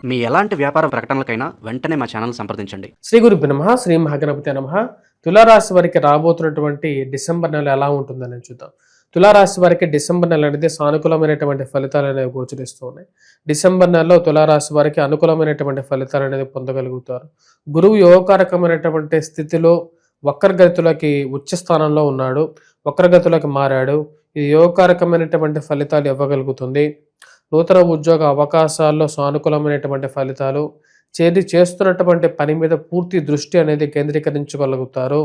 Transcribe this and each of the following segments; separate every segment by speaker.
Speaker 1: మీ ఎలాంటి వ్యాపార ప్రకటనలకైనా వెంటనే మా ఛానల్ సంప్రదించండి.
Speaker 2: శ్రీ గురుభ్యో నమః. శ్రీ మహాగణపతి నమః. తులారాశి వారికి రాబోతున్నటువంటి డిసెంబర్ నెల ఎలా ఉంటుందని చూద్దాం. తులారాశి వారికి డిసెంబర్ నెల అనేది సానుకూలమైనటువంటి ఫలితాలు అనేవి గోచరిస్తూ ఉన్నాయి. డిసెంబర్ నెలలో తులారాశి వారికి అనుకూలమైనటువంటి ఫలితాలు అనేది పొందగలుగుతారు. గురువు యోగకారకమైనటువంటి స్థితిలో వక్రగతిలోకి ఉచ్చ స్థానంలో ఉన్నాడు, వక్రగతిలోకి మారాడు. ఇది యోగకారకమైనటువంటి ఫలితాలు ఇవ్వగలుగుతుంది. నూతన ఉద్యోగ అవకాశాల్లో సానుకూలమైనటువంటి ఫలితాలు, చేస్తున్నటువంటి పని మీద పూర్తి దృష్టి అనేది కేంద్రీకరించగలుగుతారు.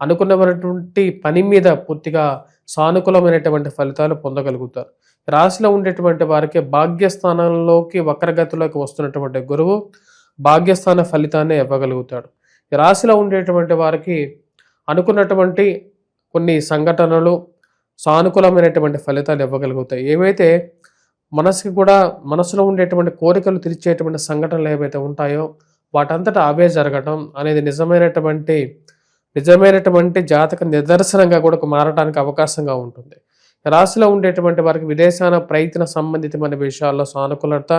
Speaker 2: అనుకున్నటువంటి పని మీద పూర్తిగా సానుకూలమైనటువంటి ఫలితాలు పొందగలుగుతారు. రాశిలో ఉండేటువంటి వారికి భాగ్యస్థానంలోకి వక్రగతిలోకి వస్తున్నటువంటి గురువు భాగ్యస్థాన ఫలితాన్ని ఇవ్వగలుగుతాడు. ఈ రాశిలో ఉండేటువంటి వారికి అనుకున్నటువంటి కొన్ని సంఘటనలు సానుకూలమైనటువంటి ఫలితాలు ఇవ్వగలుగుతాయి. ఏవైతే మనసులో ఉండేటువంటి కోరికలు తీర్చేటువంటి సంఘటనలు ఏవైతే ఉంటాయో వాటంతటా అవే జరగటం అనేది నిజమైనటువంటి జాతక నిదర్శనంగా కూడా మారడానికి అవకాశంగా ఉంటుంది. రాశిలో ఉండేటువంటి వారికి విదేశాన ప్రయత్న సంబంధితమైన విషయాల్లో సానుకూలత,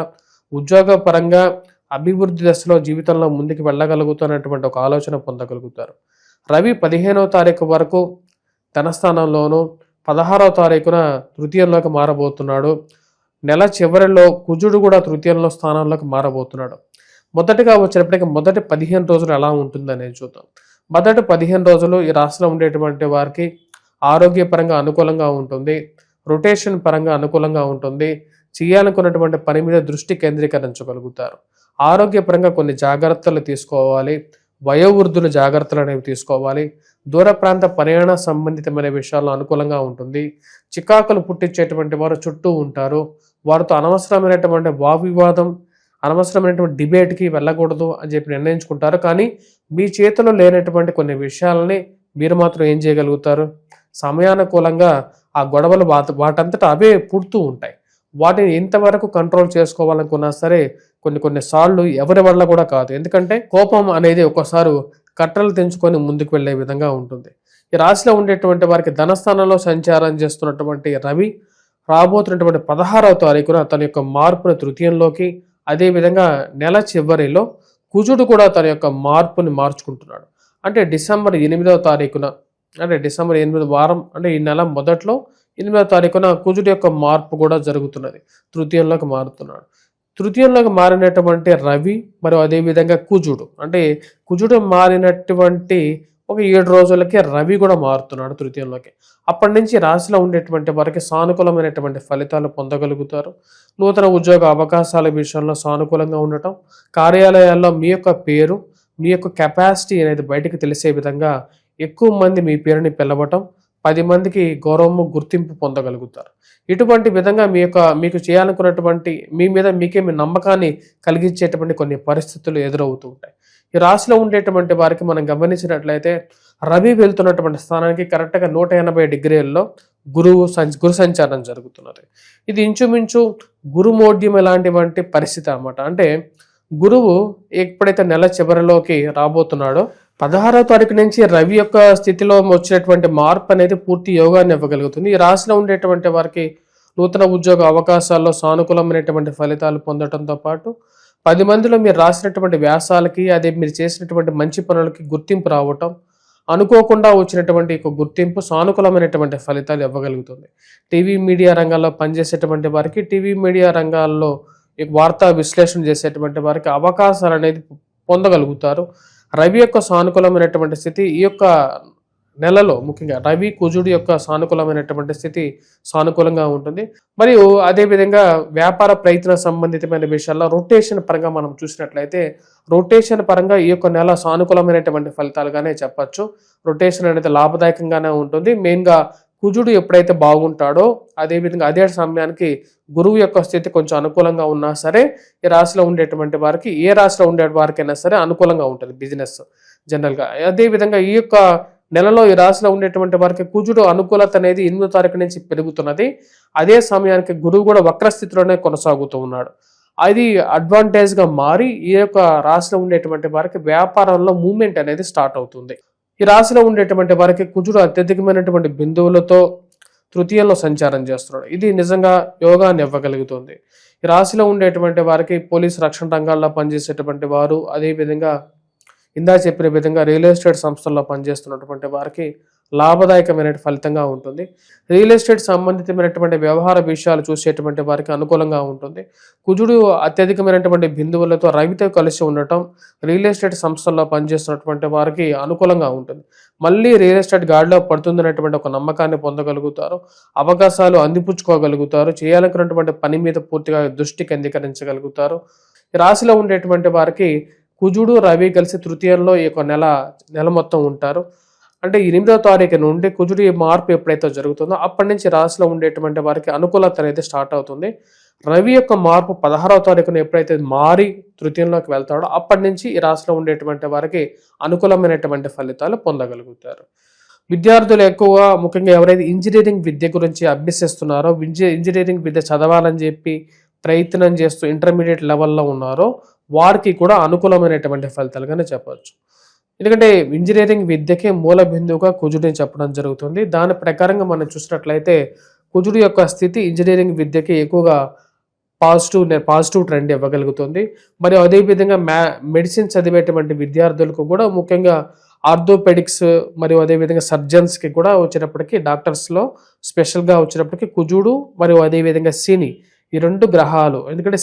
Speaker 2: ఉద్యోగపరంగా అభివృద్ధి దశలో జీవితంలో ముందుకు వెళ్ళగలుగుతున్నటువంటి ఒక ఆలోచన పొందగలుగుతారు. రవి 15వ తారీఖు వరకు ధనస్థానంలోను, 16వ తారీఖున తృతీయంలోకి మారబోతున్నాడు. నెల చివరిలో కుజుడు కూడా తృతీయంలో స్థానంలోకి మారబోతున్నాడు. మొదటిగా వచ్చినప్పటికీ మొదటి 15 రోజులు ఎలా ఉంటుందనేది చూద్దాం. మొదటి 15 రోజులు ఈ రాశిలో ఉండేటువంటి వారికి ఆరోగ్యపరంగా అనుకూలంగా ఉంటుంది, రొటేషన్ పరంగా అనుకూలంగా ఉంటుంది. చేయాలనుకున్నటువంటి పని మీద దృష్టి కేంద్రీకరించగలుగుతారు. ఆరోగ్యపరంగా కొన్ని జాగ్రత్తలు తీసుకోవాలి. వయోవృద్ధులు జాగ్రత్తలు అనేవి తీసుకోవాలి. దూర ప్రాంత ప్రయాణ సంబంధితమైన విషయాల్లో అనుకూలంగా ఉంటుంది. చికాకులు పుట్టించేటువంటి వారు చుట్టూ ఉంటారు. వారితో అనవసరమైనటువంటి వాగ్వివాదం, అనవసరమైనటువంటి డిబేట్కి వెళ్ళకూడదు అని చెప్పి నిర్ణయించుకుంటారు. కానీ మీ చేతిలో లేనటువంటి కొన్ని విషయాలని మీరు మాత్రం ఏం చేయగలుగుతారు? సమయానుకూలంగా ఆ గొడవలు వాటంతటా అవే పుడుతూ ఉంటాయి. వాటిని ఇంతవరకు కంట్రోల్ చేసుకోవాలనుకున్నా సరే కొన్ని సార్లు ఎవరి వల్ల కూడా కాదు. ఎందుకంటే కోపం అనేది ఒక్కోసారి కట్టలు తెంచుకొని ముందుకు వెళ్ళే విధంగా ఉంటుంది. ఈ రాశిలో ఉండేటువంటి వారికి ధనస్థానంలో సంచారం చేస్తున్నటువంటి రవి రాబోతున్నటువంటి 16వ తారీఖున తన యొక్క మార్పును తృతీయంలోకి, అదేవిధంగా నెల చివరిలో కుజుడు కూడా తన యొక్క మార్పుని మార్చుకుంటున్నాడు. అంటే డిసెంబర్ 8వ తారీఖున, అంటే డిసెంబర్ 8 వారం, అంటే ఈ నెల మొదట్లో 8వ తారీఖున కుజుడు యొక్క మార్పు కూడా జరుగుతున్నది. తృతీయంలోకి మారుతున్నాడు. తృతీయంలోకి మారినటువంటి రవి మరియు అదేవిధంగా కుజుడు మారినటువంటి ఒక 7 రోజులకి రవి కూడా మారుతున్నాడు తృతీయంలోకి. అప్పటి నుంచి రాశిలో ఉండేటువంటి వారికి సానుకూలమైనటువంటి ఫలితాలు పొందగలుగుతారు. నూతన ఉద్యోగ అవకాశాల విషయంలో సానుకూలంగా ఉండటం, కార్యాలయాల్లో మీ యొక్క పేరు, మీ యొక్క కెపాసిటీ అనేది బయటకు తెలిసే విధంగా ఎక్కువ మంది మీ పేరుని పిలవటం, 10 మందికి గౌరవము, గుర్తింపు పొందగలుగుతారు. ఇటువంటి విధంగా మీకు చేయాలనుకున్నటువంటి మీ మీద మీకే మీ నమ్మకాన్ని కలిగించేటువంటి కొన్ని పరిస్థితులు ఎదురవుతూ ఉంటాయి. ఈ రాశిలో ఉండేటువంటి వారికి మనం గమనించినట్లయితే రవి వెళ్తున్నటువంటి స్థానానికి కరెక్ట్గా 180 డిగ్రీల్లో గురు సంచారం జరుగుతున్నది. ఇది ఇంచుమించు గురుమోడ్యం ఎలాంటి పరిస్థితి అన్నమాట. అంటే గురువు ఎప్పుడైతే నెల చివరిలోకి రాబోతున్నాడో 16వ తారీఖు నుంచి రవి యొక్క స్థితిలో వచ్చినటువంటి మార్పు అనేది పూర్తి యోగాన్ని ఇవ్వగలుగుతుంది. ఈ రాశిలో ఉండేటువంటి వారికి నూతన ఉద్యోగ అవకాశాల్లో సానుకూలమైనటువంటి ఫలితాలు పొందడంతో పాటు 10 మందిలో మీరు రాసినటువంటి వ్యాసాలకి, అదే మీరు చేసినటువంటి మంచి పనులకి గుర్తింపు రావటం, అనుకోకుండా వచ్చినటువంటి గుర్తింపు సానుకూలమైనటువంటి ఫలితాలు ఇవ్వగలుగుతుంది. టీవీ మీడియా రంగాల్లో పనిచేసేటువంటి వారికి, టీవీ మీడియా రంగాల్లో వార్తా విశ్లేషణ చేసేటువంటి వారికి అవకాశాలు అనేది పొందగలుగుతారు. రవి యొక్క సానుకూలమైనటువంటి స్థితి ఈ యొక్క నెలలో, ముఖ్యంగా రవి కుజుడు యొక్క సానుకూలమైనటువంటి స్థితి సానుకూలంగా ఉంటుంది. మరియు అదేవిధంగా వ్యాపార ప్రయత్న సంబంధితమైన విషయాల్లో రొటేషన్ పరంగా మనం చూసినట్లయితే రొటేషన్ పరంగా ఈ యొక్క నెల సానుకూలమైనటువంటి ఫలితాలుగానే చెప్పచ్చు. రొటేషన్ అనేది లాభదాయకంగానే ఉంటుంది. మెయిన్గా కుజుడు ఎప్పుడైతే బాగుంటాడో అదేవిధంగా అదే సమయానికి గురువు యొక్క స్థితి కొంచెం అనుకూలంగా ఉన్నా సరే ఈ రాశిలో ఉండేటువంటి వారికి, ఏ రాశిలో ఉండే వారికైనా సరే అనుకూలంగా ఉంటుంది బిజినెస్ జనరల్గా. అదేవిధంగా ఈ యొక్క నెలలో ఈ రాశిలో ఉండేటువంటి వారికి కుజుడు అనుకూలత అనేది 8వ తారీఖు నుంచి పెరుగుతున్నది. అదే సమయానికి గురువు కూడా వక్రస్థితిలోనే కొనసాగుతూ ఉన్నాడు. అది అడ్వాంటేజ్గా మారి ఈ యొక్క రాశిలో ఉండేటువంటి వారికి వ్యాపారంలో మూవ్మెంట్ అనేది స్టార్ట్ అవుతుంది. ఈ రాశిలో ఉండేటువంటి వారికి కుజుడు అత్యధికమైనటువంటి బిందువులతో తృతీయంలో సంచారం చేస్తున్నాడు. ఇది నిజంగా యోగాన్ని ఇవ్వగలుగుతుంది. ఈ రాశిలో ఉండేటువంటి వారికి పోలీసు రక్షణ రంగాల్లో పనిచేసేటువంటి వారు, అదేవిధంగా ఇందా చెప్పిన విధంగా రియల్ ఎస్టేట్ సంస్థల్లో పనిచేస్తున్నటువంటి వారికి లాభదాయకమైన ఫలితంగా ఉంటుంది. రియల్ ఎస్టేట్ సంబంధితమైనటువంటి వ్యవహార విషయాలు చూసేటువంటి వారికి అనుకూలంగా ఉంటుంది. కుజుడు అత్యధికమైనటువంటి బిందువులతో రవితో కలిసి ఉండటం రియల్ ఎస్టేట్ సంస్థల్లో పనిచేస్తున్నటువంటి వారికి అనుకూలంగా ఉంటుంది. మళ్ళీ రియల్ ఎస్టేట్ గాడిలో పడుతుందనేటువంటి ఒక నమ్మకాన్ని పొందగలుగుతారు. అవకాశాలు అందిపుచ్చుకోగలుగుతారు. చేయాలనుకున్నటువంటి పని మీద పూర్తిగా దృష్టి కేంద్రీకరించగలుగుతారు. ఈ రాశిలో ఉండేటువంటి వారికి కుజుడు రవి కలిసి తృతీయంలో ఈ యొక్క నెల మొత్తం ఉంటారు. అంటే 8వ తారీఖు నుండి కుజుడు ఈ మార్పు ఎప్పుడైతే జరుగుతుందో అప్పటి నుంచి రాశిలో ఉండేటువంటి వారికి అనుకూలత అనేది స్టార్ట్ అవుతుంది. రవి యొక్క మార్పు 16వ తారీఖున ఎప్పుడైతే మారి తృతీయంలోకి వెళ్తాడో అప్పటి నుంచి ఈ రాశిలో ఉండేటువంటి వారికి అనుకూలమైనటువంటి ఫలితాలు పొందగలుగుతారు. విద్యార్థులు ఎక్కువగా ముఖ్యంగా ఎవరైతే ఇంజనీరింగ్ విద్య గురించి అభ్యసిస్తున్నారో, ఇంజనీరింగ్ విద్య చదవాలని చెప్పి ప్రయత్నం చేస్తూ ఇంటర్మీడియట్ లెవెల్లో ఉన్నారో వారికి కూడా అనుకూలమైనటువంటి ఫలితాలుగానే చెప్పవచ్చు. ఎందుకంటే ఇంజనీరింగ్ విద్యకే మూల బిందువుగా కుజుడిని చెప్పడం జరుగుతుంది. దాని ప్రకారంగా మనం చూసినట్లయితే కుజుడు యొక్క స్థితి ఇంజనీరింగ్ విద్యకి ఎక్కువగా పాజిటివ్ ట్రెండ్ ఇవ్వగలుగుతుంది. మరియు అదేవిధంగా మెడిసిన్ చదివేటువంటి విద్యార్థులకు కూడా ముఖ్యంగా ఆర్థోపెడిక్స్ మరియు అదేవిధంగా సర్జన్స్కి కూడా వచ్చినప్పటికీ డాక్టర్స్లో స్పెషల్గా వచ్చినప్పటికీ కుజుడు మరియు అదేవిధంగా శని, ఈ 2 గ్రహాలు, ఎందుకంటే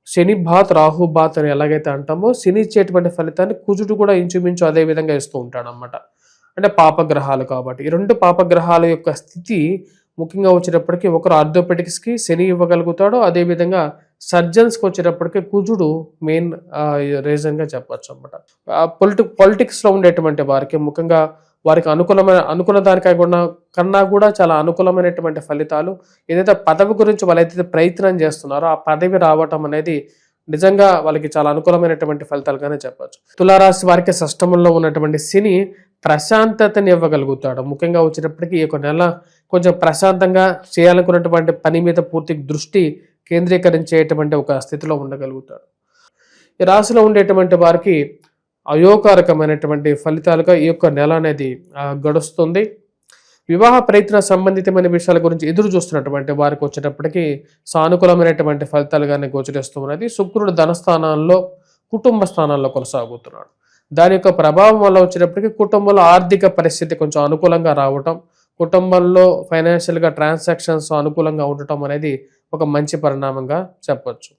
Speaker 2: శని బాత్ రాహు బాత్ అని ఎలాగైతే అంటామో శని ఇచ్చేటువంటి ఫలితాన్ని కుజుడు కూడా ఇంచుమించు అదే విధంగా ఇస్తూ ఉంటాడు అన్నమాట. అంటే పాపగ్రహాలు కాబట్టి ఈ 2 పాపగ్రహాల యొక్క స్థితి ముఖ్యంగా వచ్చేటప్పటికి ఒకరు ఆర్థోపెడిక్స్కి శని ఇవ్వగలుగుతాడు. అదేవిధంగా సర్జన్స్కి వచ్చేటప్పటికి కుజుడు మెయిన్ రీజన్గా చెప్పచ్చు అన్నమాట. పొలిటిక్స్లో ఉండేటువంటి వారికి ముఖ్యంగా వారికి అనుకున్న కన్నా కూడా చాలా అనుకూలమైనటువంటి ఫలితాలు, ఏదైతే పదవి గురించి వాళ్ళైతే ప్రయత్నం చేస్తున్నారో ఆ పదవి రావటం అనేది నిజంగా వాళ్ళకి చాలా అనుకూలమైనటువంటి ఫలితాలుగానే చెప్పచ్చు. తులారాశి వారికి షష్టమంలో ఉన్నటువంటి శని ప్రశాంతతని ఇవ్వగలుగుతాడు. ముఖ్యంగా వచ్చేటప్పటికి ఈ యొక్క నెల కొంచెం ప్రశాంతంగా చేయాలనుకున్నటువంటి పని మీద పూర్తి దృష్టి కేంద్రీకరించేటువంటి ఒక స్థితిలో ఉండగలుగుతాడు. ఈ రాశిలో ఉండేటువంటి వారికి అయోకారకమైనటువంటి ఫలితాలుగా ఈ యొక్క నెల అనేది గడుస్తుంది. వివాహ ప్రయత్న సంబంధితమైన విషయాల గురించి ఎదురు చూస్తున్నటువంటి వారికి వచ్చేటప్పటికి సానుకూలమైనటువంటి ఫలితాలుగానే గోచరిస్తూ ఉన్నది. శుక్రుడు ధనస్థానాల్లో కుటుంబ స్థానాల్లో కొనసాగుతున్నాడు. దాని యొక్క ప్రభావం వల్ల వచ్చేటప్పటికి కుటుంబంలో ఆర్థిక పరిస్థితి కొంచెం అనుకూలంగా రావటం, కుటుంబంలో ఫైనాన్షియల్గా ట్రాన్సాక్షన్స్ అనుకూలంగా ఉండటం అనేది ఒక మంచి పరిణామంగా చెప్పొచ్చు.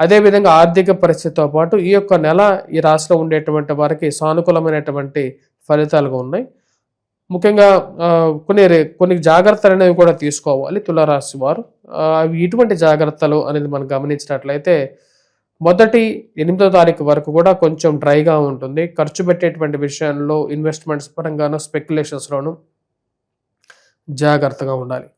Speaker 2: అదేవిధంగా ఆర్థిక పరిస్థితితో పాటు ఈ యొక్క నెల ఈ రాశిలో ఉండేటువంటి వారికి సానుకూలమైనటువంటి ఫలితాలుగా ఉన్నాయి. ముఖ్యంగా కొన్ని జాగ్రత్తలు అనేవి కూడా తీసుకోవాలి తులారాశి వారు. అవి ఇటువంటి జాగ్రత్తలు అనేది మనం గమనించినట్లయితే మొదటి 8వ తారీఖు వరకు కూడా కొంచెం డ్రైగా ఉంటుంది. ఖర్చు పెట్టేటువంటి విషయంలో ఇన్వెస్ట్మెంట్స్ పరంగాను స్పెక్యులేషన్స్లోను జాగ్రత్తగా ఉండాలి.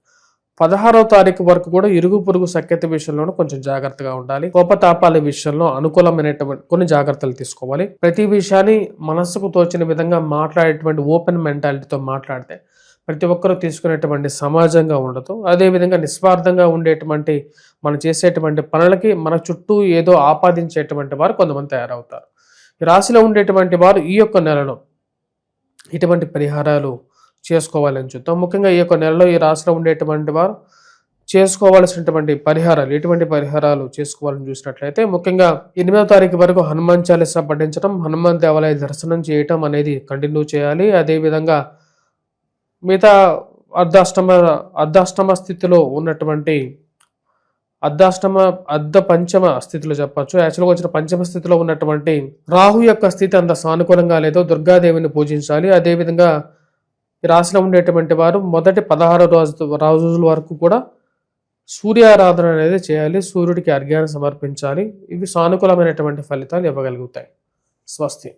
Speaker 2: 16వ తారీఖు వరకు కూడా ఇరుగు పొరుగు సఖ్యత విషయంలోనూ కొంచెం జాగ్రత్తగా ఉండాలి. కోపతాపాల విషయంలో అనుకూలమైనటువంటి కొన్ని జాగ్రత్తలు తీసుకోవాలి. ప్రతి విషయాన్ని మనసుకు తోచిన విధంగా మాట్లాడేటువంటి ఓపెన్ మెంటాలిటీతో మాట్లాడితే ప్రతి ఒక్కరూ తీసుకునేటువంటి సమాజంగా ఉండదు. అదేవిధంగా నిస్వార్థంగా ఉండేటువంటి మనం చేసేటువంటి పనులకి మన చుట్టూ ఏదో ఆపాదించేటువంటి వారు కొంతమంది తయారవుతారు. ఈ రాశిలో ఉండేటువంటి వారు ఈ యొక్క నెలలో ఇటువంటి పరిహారాలు చేసుకోవాలని చూద్దాం. ముఖ్యంగా ఈ యొక్క నెలలో ఈ రాశిలో ఉండేటువంటి వారు చేసుకోవాల్సినటువంటి పరిహారాలు, ఎటువంటి పరిహారాలు చేసుకోవాలని చూసినట్లయితే ముఖ్యంగా 8వ తారీఖు వరకు హనుమాన్ చాలీసా పఠించడం, హనుమాన్ దేవాలయ దర్శనం చేయటం అనేది కంటిన్యూ చేయాలి. అదేవిధంగా మిగతా అర్ధాష్టమ స్థితిలో ఉన్నటువంటి పంచమ స్థితిలో చెప్పచ్చు. యాక్చువల్గా వచ్చిన పంచమ స్థితిలో ఉన్నటువంటి రాహు యొక్క స్థితి అంత సానుకూలంగా లేదో దుర్గాదేవిని పూజించాలి. అదేవిధంగా ఈ రాశిలో ఉండేటువంటి వారు మొదటి 16 రోజుల వరకు కూడా సూర్యారాధన అనేది చేయాలి. సూర్యుడికి అర్ఘ్యాన్ని సమర్పించాలి. ఇవి సానుకూలమైనటువంటి ఫలితాలు ఇవ్వగలుగుతాయి. స్వస్తి.